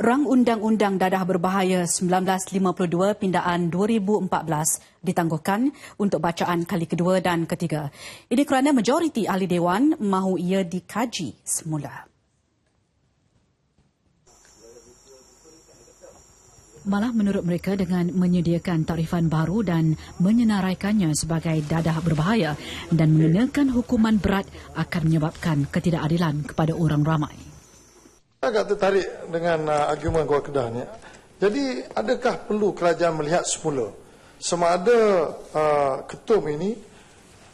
Rang Undang-Undang Dadah Berbahaya 1952 Pindaan 2014 ditangguhkan untuk bacaan kali kedua dan ketiga. Ini kerana majoriti ahli Dewan mahu ia dikaji semula. Malah menurut mereka dengan menyediakan takrifan baru dan menyenaraikannya sebagai dadah berbahaya dan mengenakan hukuman berat akan menyebabkan ketidakadilan kepada orang ramai. Agak tertarik dengan argumen Kuala Kedah ni. Jadi adakah perlu kerajaan melihat semula sama ada ketum ini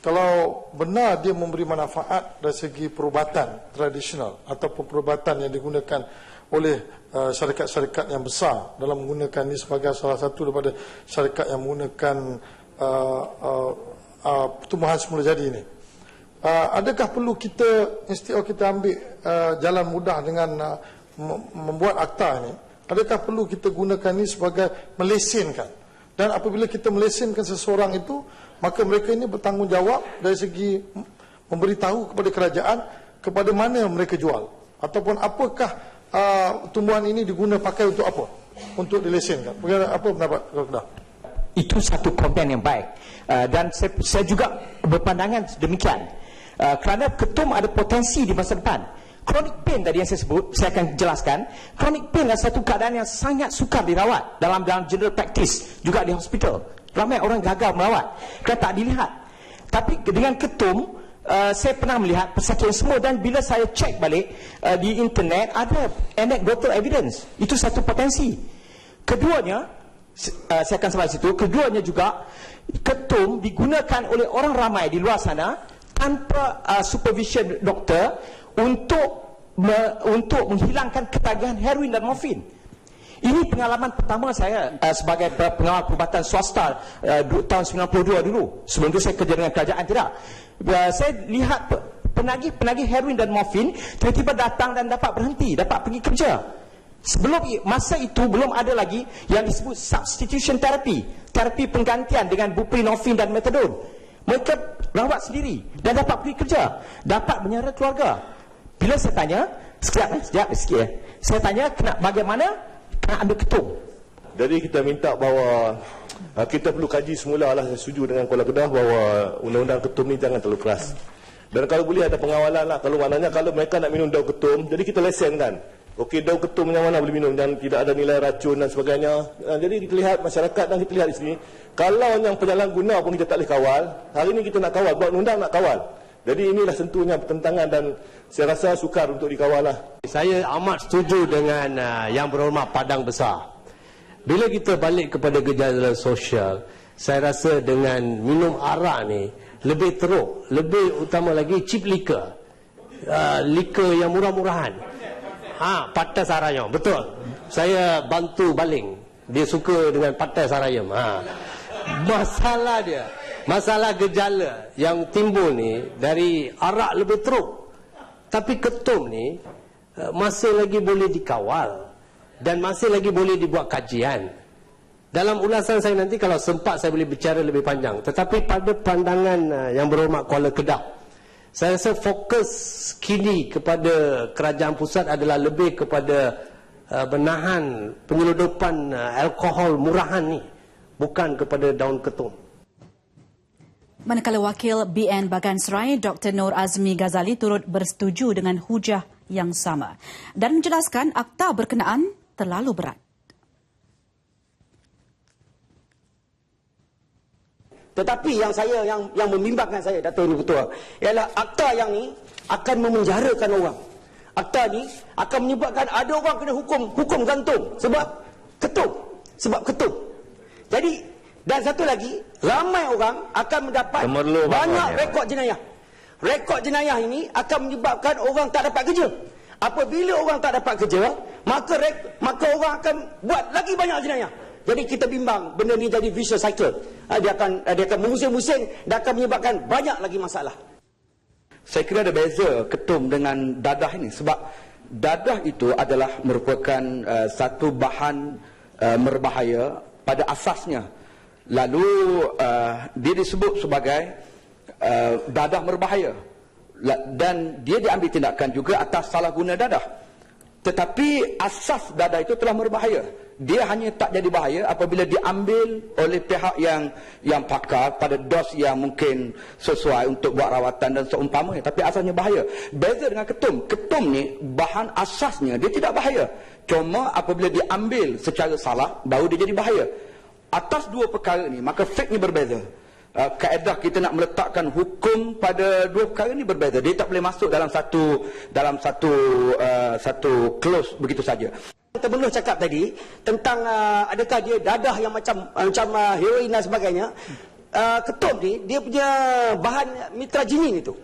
kalau benar dia memberi manfaat dari segi perubatan tradisional ataupun perubatan yang digunakan oleh syarikat-syarikat yang besar dalam menggunakan ini sebagai salah satu daripada syarikat yang menggunakan pertumbuhan semula jadi ini. Adakah perlu kita instead kita ambil jalan mudah dengan membuat akta ini, adakah perlu kita gunakan ini sebagai melesenkan, dan apabila kita melesenkan seseorang itu, maka mereka ini bertanggungjawab dari segi memberitahu kepada kerajaan kepada mana mereka jual ataupun apakah tumbuhan ini digunakan pakai untuk apa, untuk dilesenkan. Apa pendapat Kedah? Itu satu komen yang baik, dan saya juga berpandangan demikian. Kerana ketum ada potensi di masa depan. Chronic pain tadi yang saya sebut, saya akan jelaskan. Chronic pain adalah satu keadaan yang sangat sukar dirawat dalam general practice, juga di hospital. Ramai orang gagal merawat kerana tak dilihat. Tapi dengan ketum, saya pernah melihat pesakit semua, dan bila saya cek balik di internet, ada anecdotal evidence. Itu satu potensi. Keduanya, saya akan sampai situ. Keduanya juga, ketum digunakan oleh orang ramai di luar sana tanpa supervision doktor untuk menghilangkan ketagihan heroin dan morfin. Ini pengalaman pertama saya sebagai pengawal perubatan swasta tahun 92 dulu. Sebelum itu saya kerja dengan kerajaan tidak. Saya lihat penagih heroin dan morfin tiba-tiba datang dan dapat berhenti, dapat pergi kerja. Sebelum masa itu belum ada lagi yang disebut substitution therapy, terapi penggantian dengan buprenorphine dan metadon. Mereka rawat sendiri dan dapat pergi kerja, dapat menyara keluarga. Bila saya tanya, sekejap sikit. Saya tanya, bagaimana nak ambil ketum? Jadi kita minta bahawa kita perlu kaji semula lah. Saya setuju dengan Kuala Kedah bahawa undang-undang ketum ni jangan terlalu keras. Dan kalau boleh ada pengawalan lah. Kalau maknanya kalau mereka nak minum daun ketum, jadi kita lesenkan. Okey, daun ketum yang mana boleh minum dan tidak ada nilai racun dan sebagainya. Jadi kita lihat masyarakat dan kita lihat di sini, kalau yang penyalahguna pun kita tak boleh kawal. Hari ini kita nak kawal, buat undang nak kawal. Jadi inilah tentunya pertentangan dan saya rasa sukar untuk dikawal lah. Saya amat setuju dengan Yang Berhormat Padang Besar. Bila kita balik kepada gejala sosial, saya rasa dengan minum arak ni lebih teruk, lebih utama lagi cheap liquor. Liquor yang murah-murahan. Patai sarayam, betul. Saya bantu baling. Dia suka dengan patai sarayam. Masalah gejala yang timbul ni dari arak lebih teruk. Tapi ketum ni masih lagi boleh dikawal dan masih lagi boleh dibuat kajian. Dalam ulasan saya nanti kalau sempat saya boleh bicara lebih panjang. Tetapi pada pandangan Yang Berhormat Kuala Kedah, saya rasa fokus kini kepada kerajaan pusat adalah lebih kepada menahan penyeludupan alkohol murahan ni, bukan kepada daun ketum. Manakala Wakil BN Bagan Serai Dr. Nur Azmi Ghazali turut bersetuju dengan hujah yang sama dan menjelaskan akta berkenaan terlalu berat. Tetapi yang membimbangkan saya, Dato' Ibu Ketua, ialah akta yang ni akan memenjarakan orang. Akta ni akan menyebabkan ada orang kena hukum gantung sebab ketum. Jadi, dan satu lagi, ramai orang akan mendapat banyak rekod jenayah. Rekod jenayah ini akan menyebabkan orang tak dapat kerja. Apabila orang tak dapat kerja, maka orang akan buat lagi banyak jenayah. Jadi kita bimbang benda ni jadi vicious cycle. Dia akan mengusing-using dan akan menyebabkan banyak lagi masalah. Saya kira ada beza ketum dengan dadah ini sebab dadah itu adalah merupakan satu bahan berbahaya pada asasnya. Lalu dia disebut sebagai dadah berbahaya dan dia diambil tindakan juga atas salah guna dadah. Tetapi asas dadah itu telah berbahaya. Dia hanya tak jadi bahaya apabila diambil oleh pihak yang pakar pada dos yang mungkin sesuai untuk buat rawatan dan seumpamanya. Tapi asasnya bahaya. Beza dengan ketum. Ketum ni bahan asasnya dia tidak bahaya. Cuma apabila diambil secara salah, baru dia jadi bahaya. Atas dua perkara ni, maka fake ni berbeza. Kaedah kita nak meletakkan hukum pada dua perkara ni berbeza. Dia tak boleh masuk dalam satu close begitu saja. Kita belum cakap tadi tentang adakah dia dadah yang macam heroin dan sebagainya. Ketum ni dia punya bahan mitraginin itu.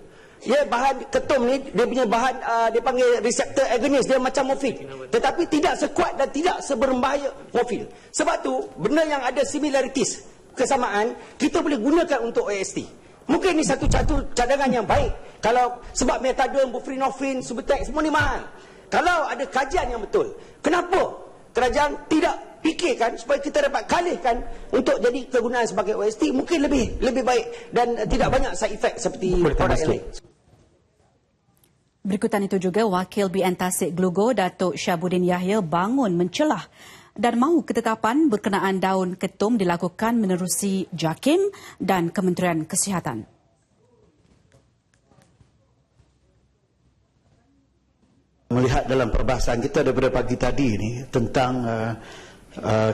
Ya, bahan ketum ni dia punya bahan dia panggil reseptor agonist, dia macam morfin. Tetapi tidak sekuat dan tidak seberbahaya morfin. Sebab tu benda yang ada similarities, kesamaan, kita boleh gunakan untuk OST. Mungkin ni satu cadangan yang baik. Kalau sebab metadon, buprenorphine, subutex semua ni mahal. Kalau ada kajian yang betul, kenapa kerajaan tidak fikirkan supaya kita dapat kalihkan untuk jadi kegunaan sebagai OST, mungkin lebih baik dan tidak banyak side effect seperti produk yang lain. Berikutan itu juga Wakil BN Tasik Glugo Datuk Syabuddin Yahya bangun mencelah dan mahu ketetapan berkenaan daun ketum dilakukan menerusi JAKIM dan Kementerian Kesihatan. Melihat dalam perbahasan kita daripada pagi tadi ni tentang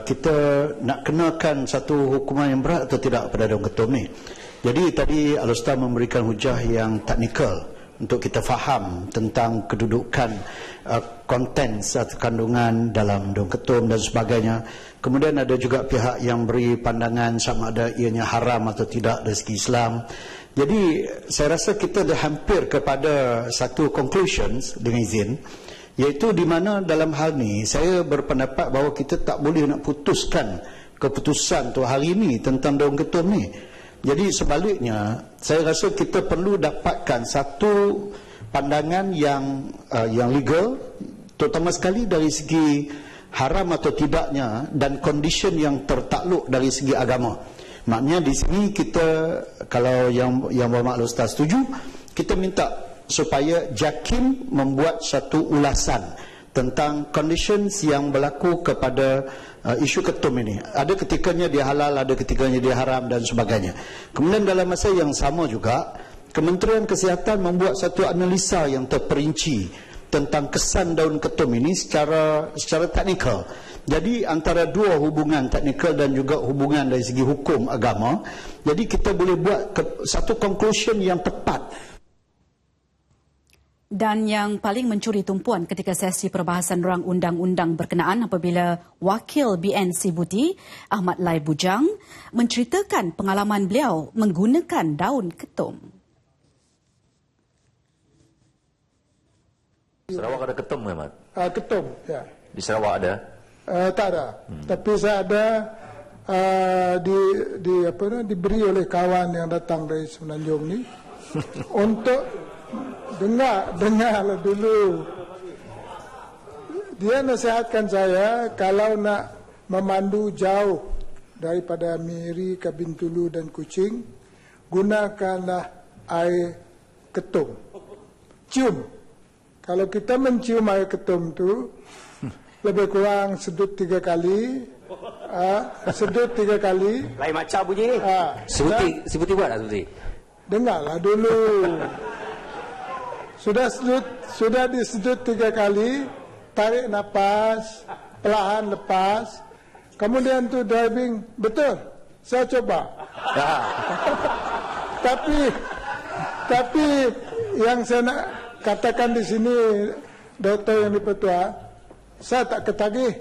kita nak kenakan satu hukuman yang berat atau tidak pada daun ketum ni. Jadi tadi Al-Ustaz memberikan hujah yang teknikal untuk kita faham tentang kedudukan konten atau kandungan dalam daun ketum dan sebagainya. Kemudian ada juga pihak yang beri pandangan sama ada ianya haram atau tidak dari segi Islam. Jadi saya rasa kita dah hampir kepada satu conclusions dengan izin, iaitu di mana dalam hal ni saya berpendapat bahawa kita tak boleh nak putuskan keputusan tu hari ini tentang daun ketum ni. Jadi sebaliknya saya rasa kita perlu dapatkan satu pandangan yang legal, terutama sekali dari segi haram atau tidaknya dan condition yang tertakluk dari segi agama. Maknanya di sini kita, kalau yang bermaklum Ustaz setuju, kita minta supaya JAKIM membuat satu ulasan tentang conditions yang berlaku kepada isu ketum ini. Ada ketikanya dia halal, ada ketikanya dia haram dan sebagainya. Kemudian dalam masa yang sama juga, Kementerian Kesihatan membuat satu analisa yang terperinci tentang kesan daun ketum ini secara teknikal. Jadi antara dua hubungan teknikal dan juga hubungan dari segi hukum agama, jadi kita boleh buat satu conclusion yang tepat. Dan yang paling mencuri tumpuan ketika sesi perbahasan rang undang-undang berkenaan apabila Wakil BN Sibuti, Ahmad Lai Bujang, menceritakan pengalaman beliau menggunakan daun ketum. Sarawak ada ketum, Ahmad? Ketum, ya. Di Sarawak ada? Tak ada. Tapi saya ada diberi oleh kawan yang datang dari Semenanjung ni untuk dengar dulu. Dia nasihatkan saya kalau nak memandu jauh daripada Miri ke Bintulu dan Kuching, gunakanlah air ketum. Cium. Kalau kita mencium air ketum tu, lebih kurang sedut 3 kali. Sedut 3 kali. Lain macam bunyi ni. Sebuti buat tak Sebuti? Dengarlah dulu. Sudah disedut 3 kali, tarik nafas, perlahan lepas. Kemudian tu driving, betul. Saya coba. Tapi yang saya nak katakan di sini, doktor yang dipertua, saya tak ketagih.